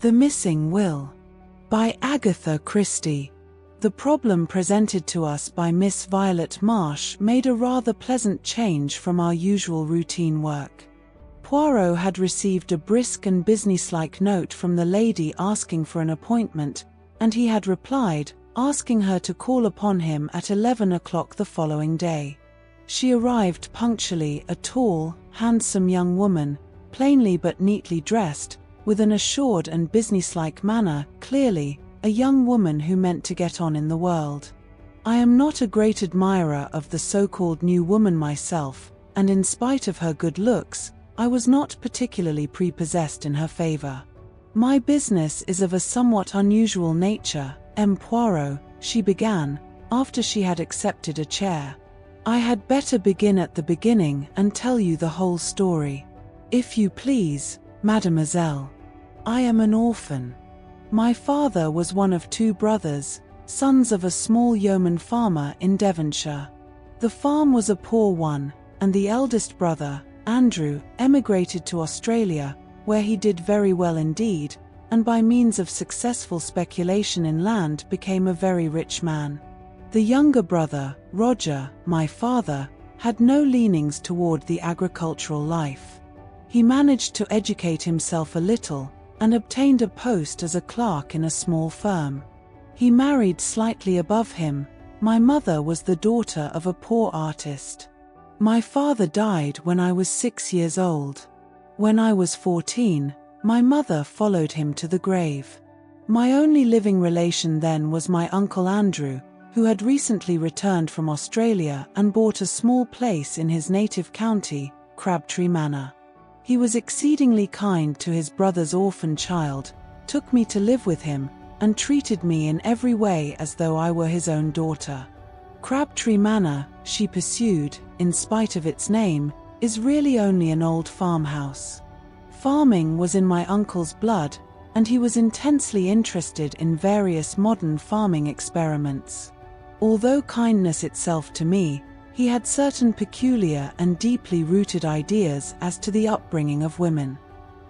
The Missing Will by Agatha Christie. The problem presented to us by Miss Violet Marsh made a rather pleasant change from our usual routine work. Poirot had received a brisk and businesslike note from the lady asking for an appointment, and he had replied, asking her to call upon him at 11 o'clock the following day. She arrived punctually, a tall, handsome young woman, plainly but neatly dressed, with an assured and businesslike manner, clearly a young woman who meant to get on in the world. I am not a great admirer of the so-called new woman myself, and in spite of her good looks, I was not particularly prepossessed in her favor. My business is of a somewhat unusual nature, M. Poirot, she began, after she had accepted a chair. I had better begin at the beginning and tell you the whole story. If you please, mademoiselle. I am an orphan. My father was one of 2 brothers, sons of a small yeoman farmer in Devonshire. The farm was a poor one, and the eldest brother, Andrew, emigrated to Australia, where he did very well indeed, and by means of successful speculation in land became a very rich man. The younger brother, Roger, my father, had no leanings toward the agricultural life. He managed to educate himself a little, and obtained a post as a clerk in a small firm. He married slightly above him. My mother was the daughter of a poor artist. My father died when I was 6 years old. When I was 14, my mother followed him to the grave. My only living relation then was my uncle Andrew, who had recently returned from Australia and bought a small place in his native county, Crabtree Manor. He was exceedingly kind to his brother's orphan child, took me to live with him, and treated me in every way as though I were his own daughter. Crabtree Manor, she pursued, in spite of its name, is really only an old farmhouse. Farming was in my uncle's blood, and he was intensely interested in various modern farming experiments. Although kindness itself to me, he had certain peculiar and deeply rooted ideas as to the upbringing of women.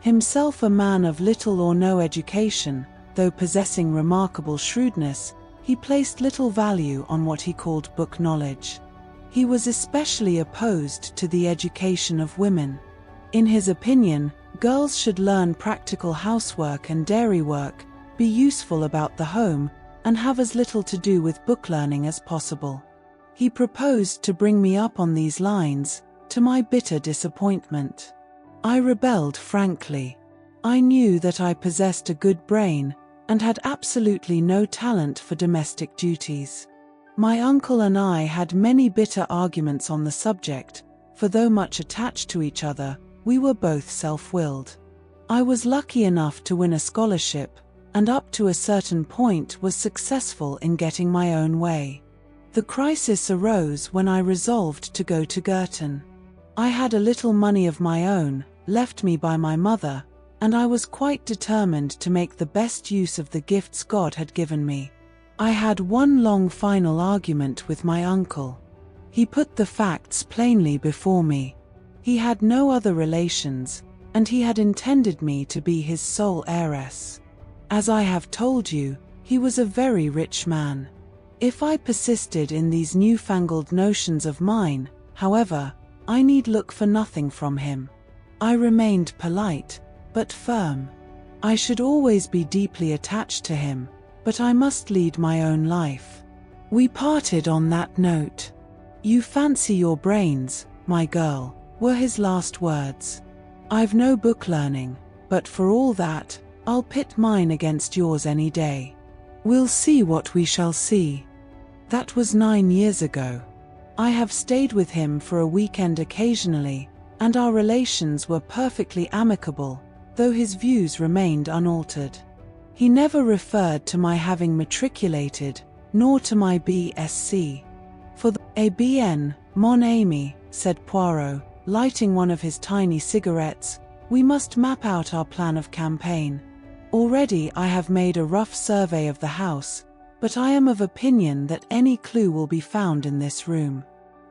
Himself a man of little or no education, though possessing remarkable shrewdness, he placed little value on what he called book knowledge. He was especially opposed to the education of women. In his opinion, girls should learn practical housework and dairy work, be useful about the home, and have as little to do with book learning as possible. He proposed to bring me up on these lines, to my bitter disappointment. I rebelled frankly. I knew that I possessed a good brain, and had absolutely no talent for domestic duties. My uncle and I had many bitter arguments on the subject, for though much attached to each other, we were both self-willed. I was lucky enough to win a scholarship, and up to a certain point was successful in getting my own way. The crisis arose when I resolved to go to Girton. I had a little money of my own, left me by my mother, and I was quite determined to make the best use of the gifts God had given me. I had one long final argument with my uncle. He put the facts plainly before me. He had no other relations, and he had intended me to be his sole heiress. As I have told you, he was a very rich man. If I persisted in these newfangled notions of mine, however, I need look for nothing from him. I remained polite, but firm. I should always be deeply attached to him, but I must lead my own life. We parted on that note. "You fancy your brains, my girl," were his last words. "I've no book learning, but for all that, I'll pit mine against yours any day. We'll see what we shall see." That was 9 years ago. I have stayed with him for a weekend occasionally, and our relations were perfectly amicable, though his views remained unaltered. He never referred to my having matriculated, nor to my BSc. "For the ABN, mon ami," said Poirot, lighting one of his tiny cigarettes, "we must map out our plan of campaign. Already I have made a rough survey of the house, but I am of opinion that any clue will be found in this room.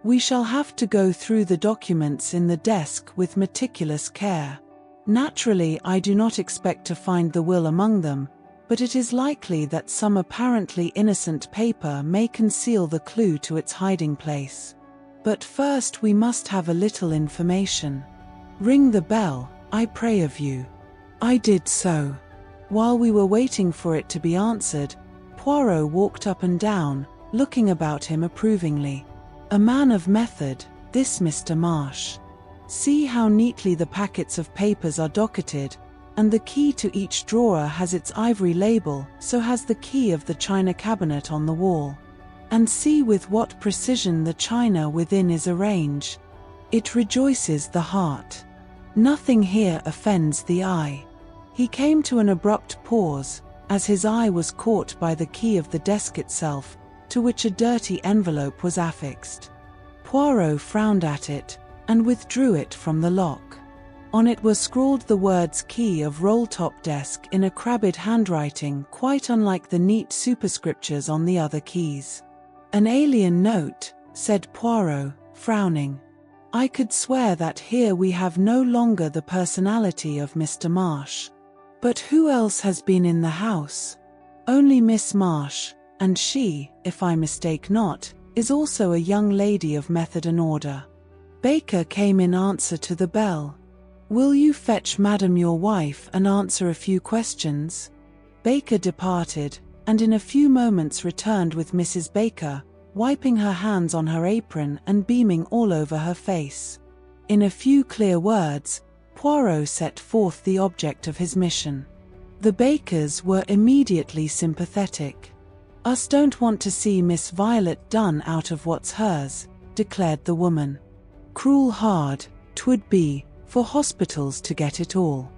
We shall have to go through the documents in the desk with meticulous care. Naturally, I do not expect to find the will among them, but it is likely that some apparently innocent paper may conceal the clue to its hiding place. But first we must have a little information. Ring the bell, I pray of you." I did so. While we were waiting for it to be answered, Poirot walked up and down, looking about him approvingly. A man of method, this Mr. Marsh. See how neatly the packets of papers are docketed, and the key to each drawer has its ivory label, so has the key of the china cabinet on the wall. And see with what precision the china within is arranged. It rejoices the heart. Nothing here offends the eye. He came to an abrupt pause, as his eye was caught by the key of the desk itself, to which a dirty envelope was affixed. Poirot frowned at it, and withdrew it from the lock. On it were scrawled the words "Key of Roll-Top Desk" in a crabbed handwriting quite unlike the neat superscriptures on the other keys. "An alien note," said Poirot, frowning. "I could swear that here we have no longer the personality of Mr. Marsh. But who else has been in the house?" "Only Miss Marsh, and she, if I mistake not, is also a young lady of method and order." Baker came in answer to the bell. "Will you fetch Madam your wife and answer a few questions?" Baker departed, and in a few moments returned with Mrs. Baker, wiping her hands on her apron and beaming all over her face. In a few clear words, Poirot set forth the object of his mission. The Bakers were immediately sympathetic. "Us don't want to see Miss Violet done out of what's hers," declared the woman. "Cruel hard, 'twould be, for hospitals to get it all."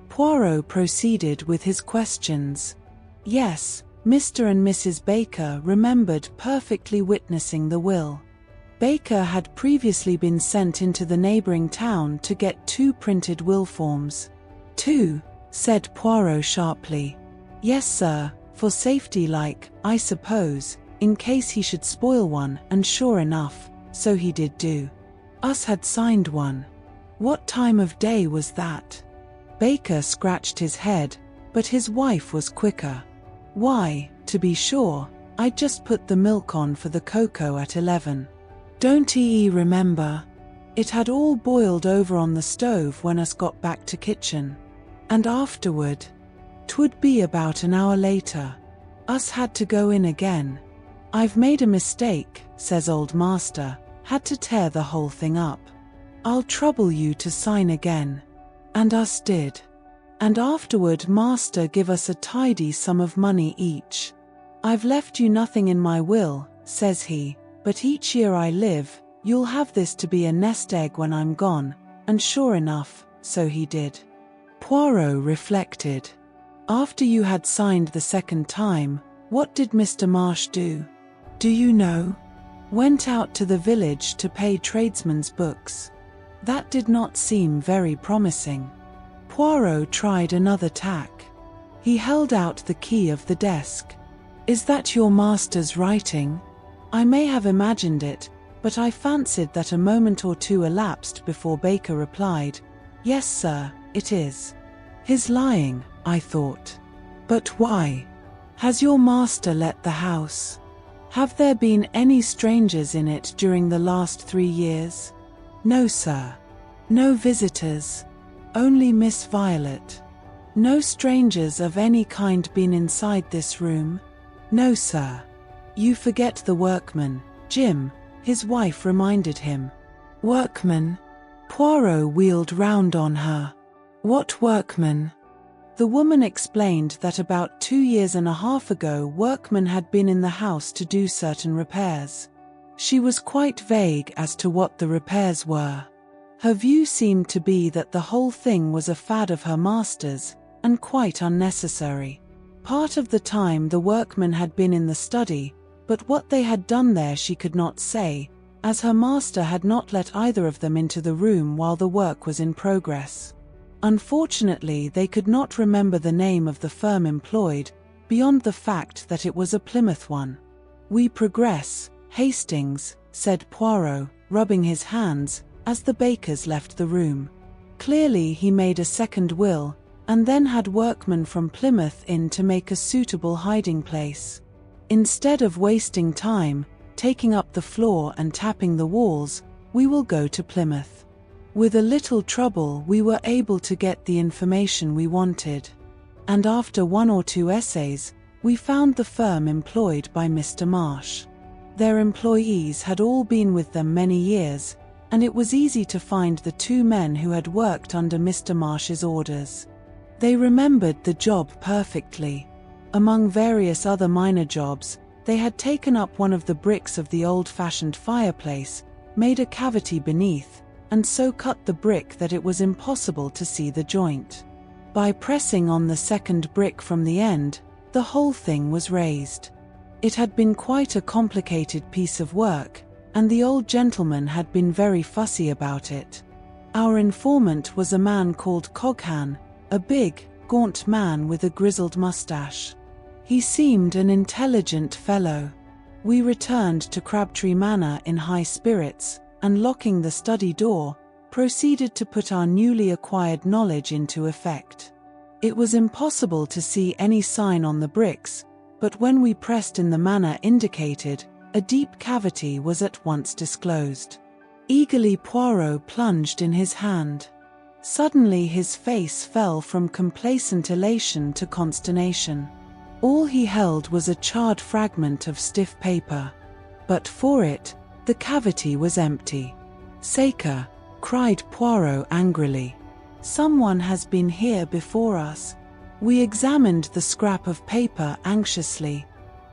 Poirot proceeded with his questions. Yes, Mr. and Mrs. Baker remembered perfectly witnessing the will. Baker had previously been sent into the neighboring town to get 2 printed will forms. "2?" said Poirot sharply. "Yes, sir, for safety like, I suppose, in case he should spoil one, and sure enough, so he did do. Us had signed one." "What time of day was that?" Baker scratched his head, but his wife was quicker. "Why, to be sure, I'd just put the milk on for the cocoa at 11. Don't ye remember? It had all boiled over on the stove when us got back to kitchen. And afterward, 'twould be about an hour later, us had to go in again. I've made a mistake," says old master, "had to tear the whole thing up. I'll trouble you to sign again." And us did. And afterward master give us a tidy sum of money each. "I've left you nothing in my will," says he, "but each year I live, you'll have this to be a nest egg when I'm gone," and sure enough, so he did. Poirot reflected. "After you had signed the second time, what did Mr. Marsh do? Do you know?" "Went out to the village to pay tradesmen's books." That did not seem very promising. Poirot tried another tack. He held out the key of the desk. "Is that your master's writing?" I may have imagined it, but I fancied that a moment or two elapsed before Baker replied, "Yes, sir, it is." "His lying," I thought. "But why? Has your master let the house? Have there been any strangers in it during the last 3 years?" "No, sir. No visitors. Only Miss Violet." "No strangers of any kind been inside this room?" "No, sir." "You forget the workman, Jim," his wife reminded him. "Workman?" Poirot wheeled round on her. "What workman?" The woman explained that about 2.5 years ago workmen had been in the house to do certain repairs. She was quite vague as to what the repairs were. Her view seemed to be that the whole thing was a fad of her master's, and quite unnecessary. Part of the time the workmen had been in the study, but what they had done there she could not say, as her master had not let either of them into the room while the work was in progress. Unfortunately, they could not remember the name of the firm employed, beyond the fact that it was a Plymouth one. "We progress, Hastings," said Poirot, rubbing his hands, as the Bakers left the room. Clearly he made a second will, and then had workmen from Plymouth in to make a suitable hiding place. Instead of wasting time, taking up the floor and tapping the walls, we will go to Plymouth. With a little trouble we were able to get the information we wanted. And after 1 or 2 essays, we found the firm employed by Mr. Marsh. Their employees had all been with them many years, and it was easy to find the 2 men who had worked under Mr. Marsh's orders. They remembered the job perfectly. Among various other minor jobs, they had taken up one of the bricks of the old-fashioned fireplace, made a cavity beneath, and so cut the brick that it was impossible to see the joint. By pressing on the second brick from the end, the whole thing was raised. It had been quite a complicated piece of work, and the old gentleman had been very fussy about it. Our informant was a man called Coghan, a big, gaunt man with a grizzled mustache. He seemed an intelligent fellow. We returned to Crabtree Manor in high spirits, and locking the study door, proceeded to put our newly acquired knowledge into effect. It was impossible to see any sign on the bricks, but when we pressed in the manner indicated, a deep cavity was at once disclosed. Eagerly Poirot plunged in his hand. Suddenly his face fell from complacent elation to consternation. All he held was a charred fragment of stiff paper. But for it, the cavity was empty. "Sacre!" cried Poirot angrily. "Someone has been here before us." We examined the scrap of paper anxiously.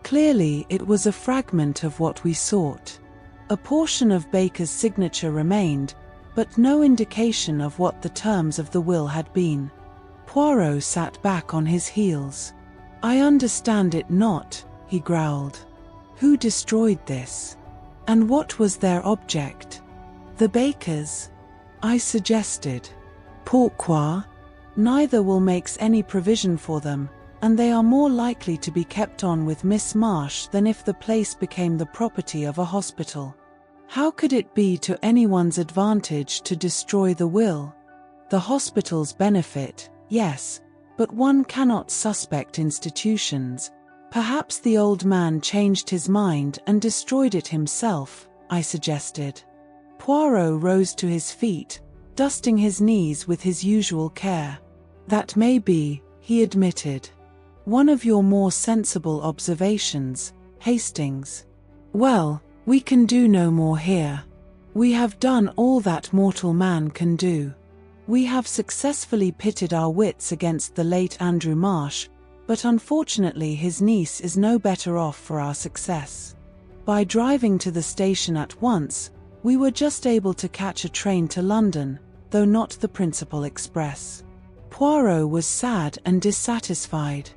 Clearly it was a fragment of what we sought. A portion of Baker's signature remained, but no indication of what the terms of the will had been. Poirot sat back on his heels. "I understand it not," he growled. "Who destroyed this? And what was their object?" "The Bakers," I suggested. "Pourquoi? Neither will makes any provision for them, and they are more likely to be kept on with Miss Marsh than if the place became the property of a hospital. How could it be to anyone's advantage to destroy the will? The hospital's benefit, yes, but one cannot suspect institutions. Perhaps the old man changed his mind and destroyed it himself," I suggested. Poirot rose to his feet, dusting his knees with his usual care. "That may be," he admitted. "One of your more sensible observations, Hastings. Well, we can do no more here. We have done all that mortal man can do. We have successfully pitted our wits against the late Andrew Marsh, but unfortunately his niece is no better off for our success. By driving to the station at once, we were just able to catch a train to London, though not the principal express." Poirot was sad and dissatisfied.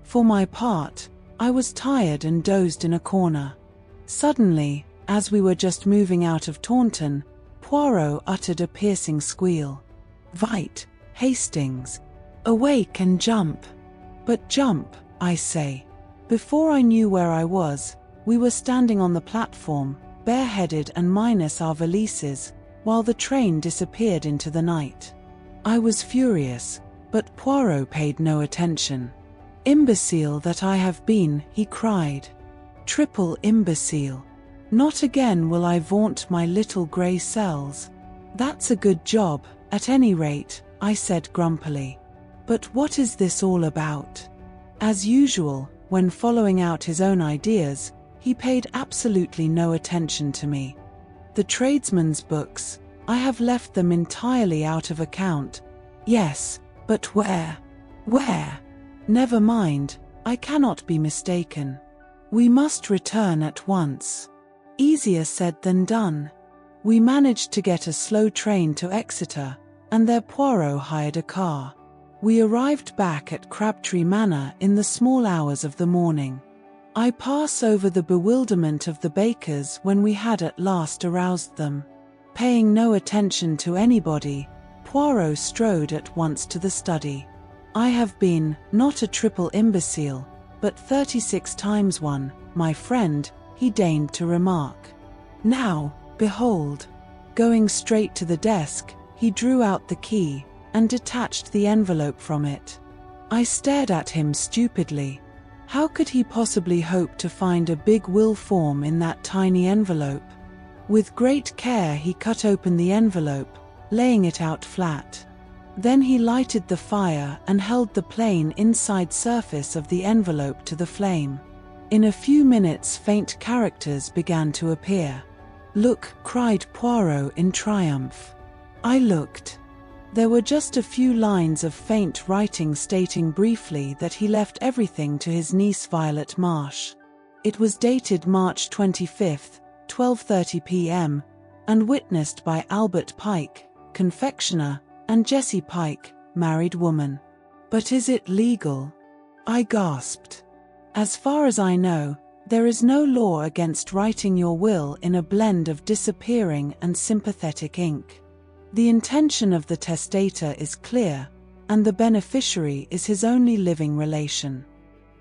For my part, I was tired and dozed in a corner. Suddenly, as we were just moving out of Taunton, Poirot uttered a piercing squeal. "Vite, Hastings! Awake and jump!" "But jump, I say." Before I knew where I was, we were standing on the platform, bareheaded and minus our valises, while the train disappeared into the night. I was furious, but Poirot paid no attention. "Imbecile that I have been," he cried. "Triple imbecile. Not again will I vaunt my little grey cells." "That's a good job, at any rate," I said grumpily. "But what is this all about?" As usual, when following out his own ideas, he paid absolutely no attention to me. "The tradesmen's books, I have left them entirely out of account." "Yes, but where? Where?" "Never mind, I cannot be mistaken. We must return at once." Easier said than done. We managed to get a slow train to Exeter, and there Poirot hired a car. We arrived back at Crabtree Manor in the small hours of the morning. I pass over the bewilderment of the Bakers when we had at last aroused them. Paying no attention to anybody, Poirot strode at once to the study. "I have been, not a triple imbecile, but 36 times one, my friend," he deigned to remark. "Now, behold." Going straight to the desk, He drew out the key and detached the envelope from it. I stared at him stupidly. How could he possibly hope to find a big will form in that tiny envelope? With great care he cut open the envelope, laying it out flat. Then he lighted the fire and held the plain inside surface of the envelope to the flame. In a few minutes faint characters began to appear. "Look!" cried Poirot in triumph. I looked. There were just a few lines of faint writing stating briefly that he left everything to his niece Violet Marsh. It was dated March 25th, 12:30 p.m., and witnessed by Albert Pike, confectioner, and Jessie Pike, married woman. "But is it legal?" I gasped. "As far as I know, there is no law against writing your will in a blend of disappearing and sympathetic ink. The intention of the testator is clear, and the beneficiary is his only living relation.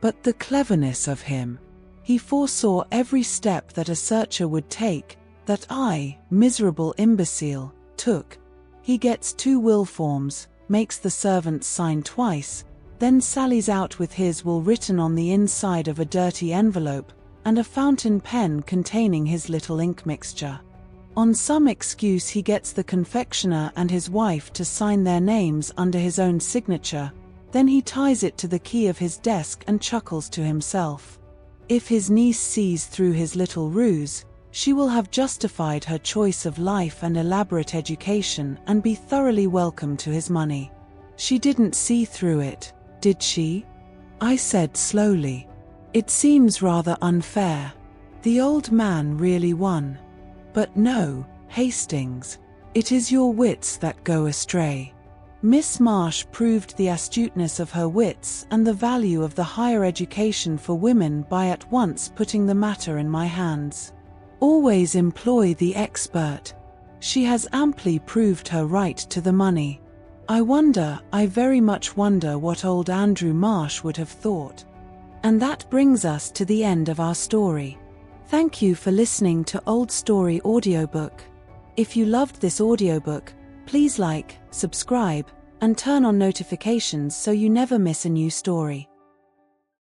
But the cleverness of him! He foresaw every step that a searcher would take, that I, miserable imbecile, took. He gets 2 will forms, makes the servants sign twice, then sallies out with his will written on the inside of a dirty envelope, and a fountain pen containing his little ink mixture. On some excuse he gets the confectioner and his wife to sign their names under his own signature, then he ties it to the key of his desk and chuckles to himself. If his niece sees through his little ruse, she will have justified her choice of life and elaborate education and be thoroughly welcome to his money. She didn't see through it, did she? I said slowly. It seems rather unfair. The old man really won. But no, Hastings, it is your wits that go astray. Miss Marsh proved the astuteness of her wits and the value of the higher education for women by at once putting the matter in my hands. Always employ the expert. She has amply proved her right to the money. I very much wonder what old Andrew Marsh would have thought. And that brings us to the end of our story. Thank you for listening to Old Story audiobook. If you loved this audiobook, please like, subscribe, and turn on notifications so you never miss a new story.